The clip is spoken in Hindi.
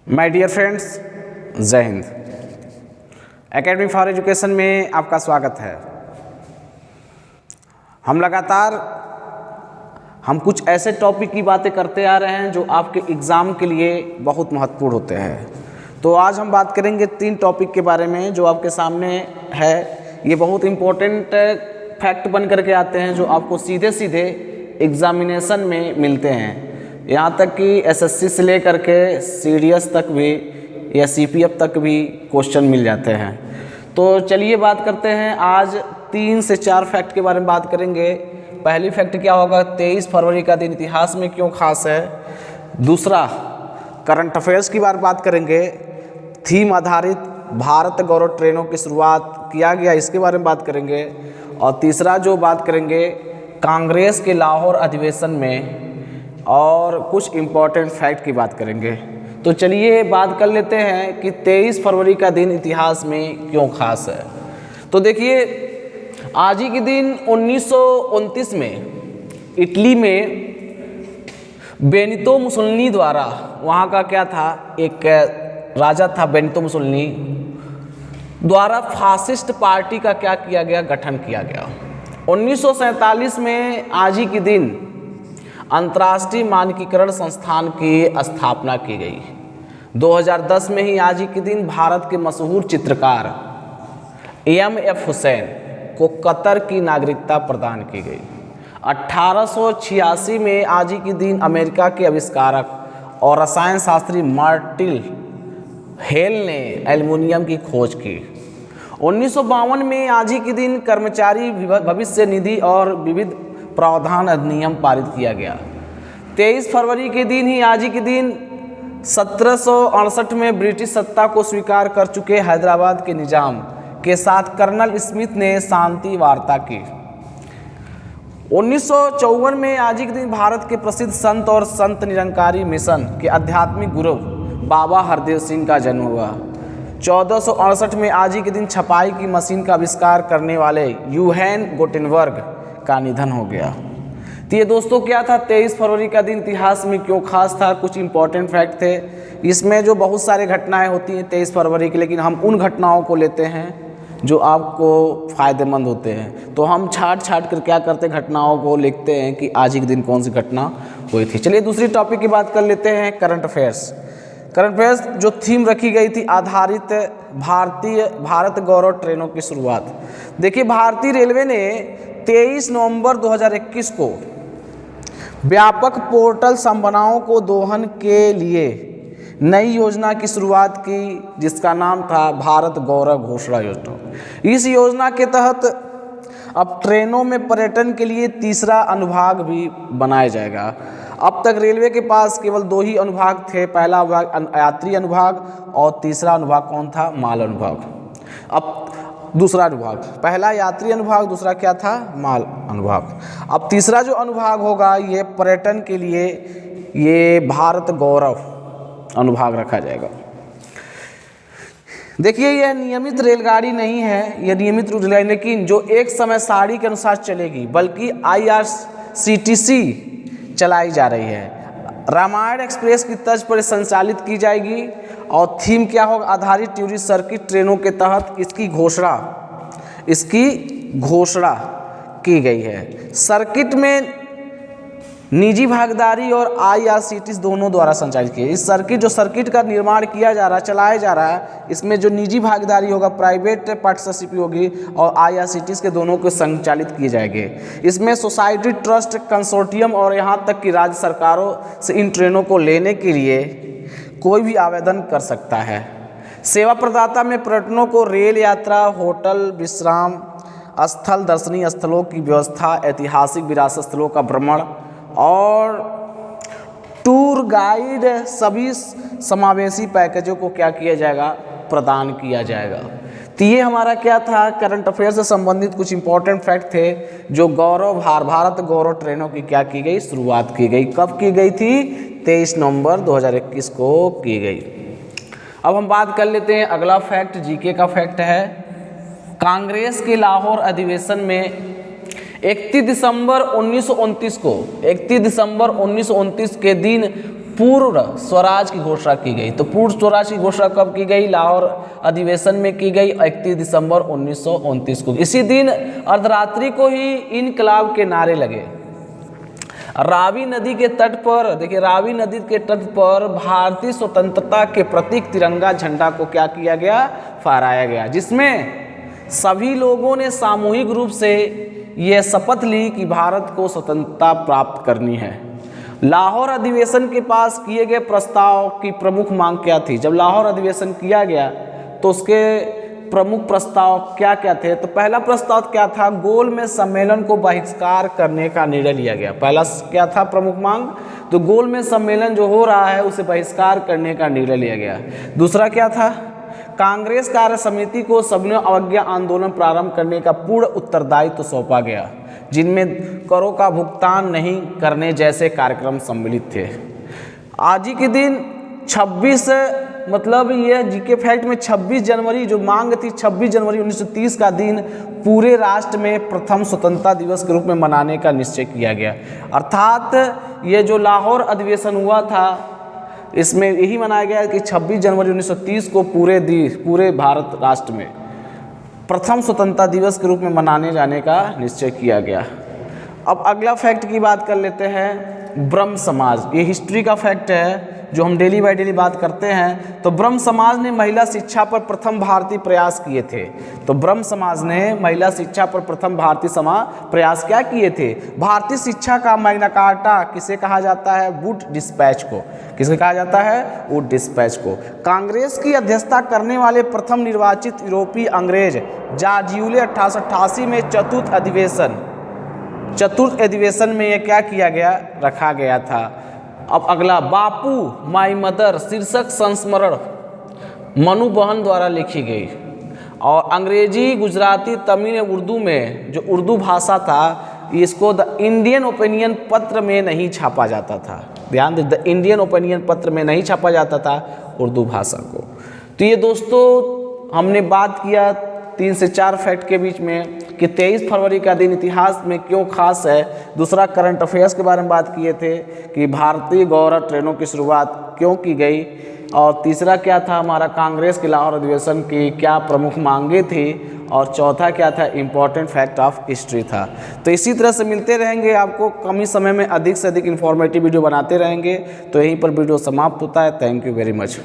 माय डियर फ्रेंड्स, जय हिंद। एकेडमी फॉर एजुकेशन में आपका स्वागत है। हम लगातार कुछ ऐसे टॉपिक की बातें करते आ रहे हैं जो आपके एग्ज़ाम के लिए बहुत महत्वपूर्ण होते हैं। तो आज हम बात करेंगे 3 टॉपिक के बारे में जो आपके सामने है। ये बहुत इम्पोर्टेंट फैक्ट बन करके आते हैं जो आपको सीधे सीधे एग्ज़ामिनेशन में मिलते हैं। यहाँ तक कि एसएससी से लेकर के सीडीएस तक भी या सीपीएफ तक भी क्वेश्चन मिल जाते हैं। तो चलिए बात करते हैं। आज 3 से 4 फैक्ट के बारे में बात करेंगे। पहली फैक्ट क्या होगा, 23 फरवरी का दिन इतिहास में क्यों खास है। दूसरा, करंट अफेयर्स की बात करेंगे। थीम आधारित भारत गौरव ट्रेनों की शुरुआत किया गया, इसके बारे में बात करेंगे। और तीसरा जो बात करेंगे, कांग्रेस के लाहौर अधिवेशन में और कुछ इम्पॉर्टेंट फैक्ट की बात करेंगे। तो चलिए बात कर लेते हैं कि 23 फरवरी का दिन इतिहास में क्यों खास है। तो देखिए, आज ही के दिन 1929 में इटली में बेनितो मुसोलिनी द्वारा, वहाँ का क्या था, एक राजा था बेनितो मुसोलिनी द्वारा फासिस्ट पार्टी का क्या किया गया, गठन किया गया। 1947 में आज ही के दिन अंतर्राष्ट्रीय मानकीकरण संस्थान की स्थापना की गई। 2010 में ही आज ही के दिन भारत के मशहूर चित्रकार एम.एफ. हुसैन को कतर की नागरिकता प्रदान की गई। 1886 में आज ही के दिन अमेरिका के आविष्कारक और रसायन शास्त्री मार्टिन हेल ने एल्युमिनियम की खोज की। 1952 में आज ही के दिन कर्मचारी भविष्य निधि और विविध प्रावधान अधिनियम पारित किया गया। 23 फरवरी के दिन ही आज ही के दिन 1768 में ब्रिटिश सत्ता को स्वीकार कर चुके हैदराबाद के निजाम के साथ कर्नल स्मिथ ने शांति वार्ता की। 1954 में आज ही के दिन भारत के प्रसिद्ध संत और संत निरंकारी मिशन के आध्यात्मिक गुरु बाबा हरदेव सिंह का जन्म हुआ। 1468 में आज ही के दिन छपाई की मशीन का आविष्कार करने वाले यूहेन गुटेनबर्ग का निधन हो गया। तो ये दोस्तों क्या था, 23 फरवरी का दिन इतिहास में क्यों खास था। कुछ इंपॉर्टेंट फैक्ट थे। इसमें जो बहुत सारे घटनाएं होती हैं 23 फरवरी की, लेकिन हम उन घटनाओं को लेते हैं जो आपको फ़ायदेमंद होते हैं। तो हम छाट कर क्या करते हैं, घटनाओं को लिखते हैं कि आज ही के दिन कौन सी घटना हुई थी। चलिए दूसरी टॉपिक की बात कर लेते हैं, करंट अफेयर्स। करंट अफेयर्स जो थीम रखी गई थी, आधारित भारत गौरव ट्रेनों की शुरुआत। देखिए, भारतीय रेलवे ने 23 नवंबर 2021 को व्यापक पोर्टल संभावनाओं को दोहन के लिए नई योजना की शुरुआत की, जिसका नाम था भारत गौरव घोषणा योजना। इस योजना के तहत अब ट्रेनों में पर्यटन के लिए तीसरा अनुभाग भी बनाया जाएगा। अब तक रेलवे के पास केवल 2 ही अनुभाग थे। पहला अनुभाग यात्री अनुभाग और तीसरा अनुभाग कौन था, माल अनुभाग। अब दूसरा अनुभाग, पहला यात्री अनुभाग, दूसरा क्या था, माल अनुभाग। अब तीसरा जो अनुभाग होगा ये पर्यटन के लिए ये भारत गौरव अनुभाग रखा जाएगा। देखिए, यह नियमित रेलगाड़ी नहीं है, यह नियमित रेलगाड़ी लेकिन जो एक समय सारणी के अनुसार चलेगी, बल्कि IRCTC चलाई जा रही है। रामायण एक्सप्रेस की तर्ज पर संचालित की जाएगी। और थीम क्या होगा, आधारित टूरिस्ट सर्किट ट्रेनों के तहत इसकी घोषणा की गई है। सर्किट में निजी भागीदारी और IRCTC दोनों द्वारा संचालित किया। इस सर्किट का निर्माण किया जा रहा है, चलाया जा रहा है, इसमें जो निजी भागीदारी होगा, प्राइवेट पार्टनरशिप होगी और IRCTC के दोनों को संचालित किए जाएंगे। इसमें सोसाइटी, ट्रस्ट, कंसोर्टियम और यहाँ तक कि राज्य सरकारों से इन ट्रेनों को लेने के लिए कोई भी आवेदन कर सकता है। सेवा प्रदाता में पर्यटकों को रेल यात्रा, होटल, विश्राम स्थल, दर्शनीय स्थलों की व्यवस्था, ऐतिहासिक विरासत स्थलों का भ्रमण और टूर गाइड, सभी समावेशी पैकेजों को क्या किया जाएगा, प्रदान किया जाएगा। तो ये हमारा क्या था, करंट अफेयर से संबंधित कुछ इंपॉर्टेंट फैक्ट थे जो भारत गौरव ट्रेनों की क्या की गई, शुरुआत की गई। कब की गई थी, 23 नवंबर 2021 को की गई। अब हम बात कर लेते हैं अगला फैक्ट, जीके का फैक्ट है। कांग्रेस के लाहौर अधिवेशन में 31 दिसंबर 1929 के दिन पूर्ण स्वराज की घोषणा की गई। तो पूर्ण स्वराज की घोषणा कब की गई? लाहौर अधिवेशन में की गई 31 दिसंबर 1929 को। इसी दिन अर्धरात्रि को ही इनकलाब के नारे लगे। रावी नदी के तट पर, देखिए रावी नदी के तट पर भारतीय स्वतंत्रता के प्रतीक तिरंगा झंडा को क्या किया गया? फहराया गया, जिसमें सभी लोगों ने सामूहिक रूप से यह शपथ ली कि भारत को स्वतंत्रता प्राप्त करनी है। लाहौर अधिवेशन के पास किए गए प्रस्ताव की प्रमुख मांग क्या थी? जब लाहौर अधिवेशन किया गया तो उसके प्रमुख प्रस्ताव क्या क्या थे? तो पहला प्रस्ताव क्या था? गोलमेज सम्मेलन को बहिष्कार करने का निर्णय लिया गया। पहला क्या था प्रमुख मांग? तो गोलमेज सम्मेलन जो हो रहा है उसे बहिष्कार करने का निर्णय लिया गया। दूसरा क्या था? कांग्रेस कार्य समिति को सविनय अवज्ञा आंदोलन प्रारंभ करने का पूर्ण उत्तरदायित्व सौंपा गया, जिनमें करों का भुगतान नहीं करने जैसे कार्यक्रम सम्मिलित थे। आज ही के दिन 26 मतलब ये जीके फैक्ट में 26 जनवरी जो मांग थी, 26 जनवरी 1930 का दिन पूरे राष्ट्र में प्रथम स्वतंत्रता दिवस के रूप में मनाने का निश्चय किया गया। अर्थात ये जो लाहौर अधिवेशन हुआ था इसमें यही मनाया गया कि 26 जनवरी 1930 को पूरे भारत राष्ट्र में प्रथम स्वतंत्रता दिवस के रूप में मनाने जाने का निश्चय किया गया। अब अगला फैक्ट की बात कर लेते हैं, ब्रह्म समाज। ये हिस्ट्री का फैक्ट है जो हम डेली बाय डेली बात करते हैं। तो ब्रह्म समाज ने महिला शिक्षा पर प्रथम भारतीय प्रयास किए थे। तो ब्रह्म समाज ने महिला शिक्षा पर प्रथम भारतीय प्रयास क्या किए थे? भारतीय शिक्षा का मैग्ना कार्टा किसे कहा जाता है? वुड डिस्पैच को। किसे कहा जाता है? वुड डिस्पैच को। कांग्रेस की अध्यक्षता करने वाले प्रथम निर्वाचित यूरोपीय अंग्रेज जॉर्ज यूले 1888 में चतुर्थ अधिवेशन में यह क्या किया गया? रखा गया था। अब अगला, बापू माई मदर शीर्षक संस्मरण मनु बहन द्वारा लिखी गई और अंग्रेजी, गुजराती, तमिल, उर्दू में जो उर्दू भाषा था इसको द इंडियन ओपिनियन पत्र में नहीं छापा जाता था। ध्यान दें, द इंडियन ओपिनियन पत्र में नहीं छापा जाता था उर्दू भाषा को। तो ये दोस्तों हमने बात किया 3 से 4 फैक्ट के बीच में कि 23 फरवरी का दिन इतिहास में क्यों खास है। दूसरा करंट अफेयर्स के बारे में बात किए थे कि भारतीय गौरव ट्रेनों की शुरुआत क्यों की गई, और तीसरा क्या था हमारा कांग्रेस के लाहौर अधिवेशन की क्या प्रमुख मांगे थी, और चौथा क्या था? इम्पॉर्टेंट फैक्ट ऑफ हिस्ट्री था। तो इसी तरह से मिलते रहेंगे, आपको कम ही समय में अधिक से अधिक इन्फॉर्मेटिव वीडियो बनाते रहेंगे। तो यहीं पर वीडियो समाप्त होता है। Thank you very much.